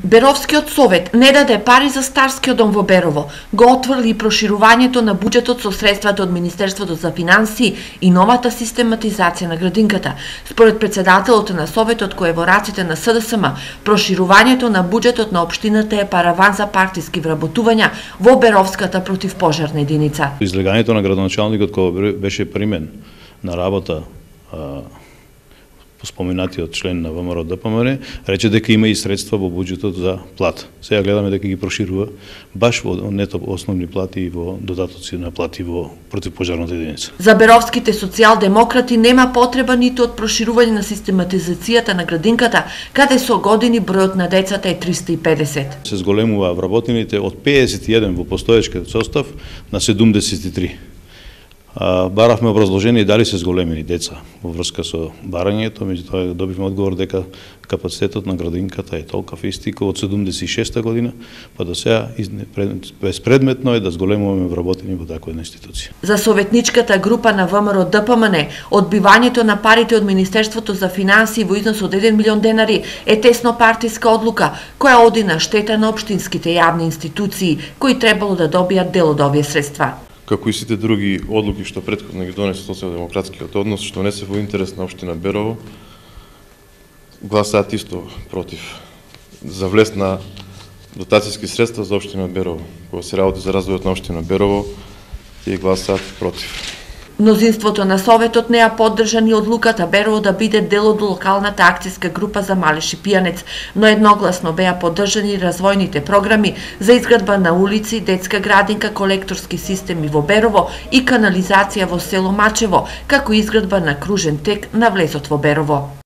Беровскиот совет не даде пари за Старскиот дом во Берово, го отврли проширувањето на буџетот со средствата од Министерството за финансии и новата систематизација на градинката. Според председателот на советот кој е во раците на СДСМ, проширувањето на буџетот на општината е параван за партиски вработувања во Беровската противпожарна единица. Излегањето на градоначалникот кој беше примен на работа споменатиот член на ВМРО ДПМН рече дека има и средства во буџетот за плата. Сега гледаме дека ги проширува баш во нето основни плати и во додатоци на плати во противпожарната единица. За беровските социјалдемократи нема потреба ниту од проширување на систематизацијата на градинката, каде со години бројот на децата е 350. Се зголемува вработените од 51 во постоечкиот состав на 73. Баравме образложение дали се зголемени деца во врска со барањето, меѓутоа добивме одговор дека капацитетот на градинката е толков исти како од 76 година, па до сега безпредметно е да зголемуваме вработени во таква една институција. За советничката група на ВМРО ДПМН, одбивањето на парите од Министерството за финансии во износ од 1 милион денари е тесно партиска одлука која оди на штета на општинските јавни институции кои требало да добијат дел од овие средства. Како и сите други одлуки што претходно ги донесе социјалдемократскиот однос, што не се во интерес на општина Берово, гласаат исто против. За влез на дотацијски средства за општина Берово, кога се работи за развојот на општина Берово, тие гласаат против. Мнозинството на Советот не ја поддржа ни одлуката Берово да биде дел од локалната акцијска група за Мали Шипијанец, но едногласно беа поддржани развојните програми за изградба на улици, детска градинка, колекторски системи во Берово и канализација во село Мачево, како изградба на кружен тек на влезот во Берово.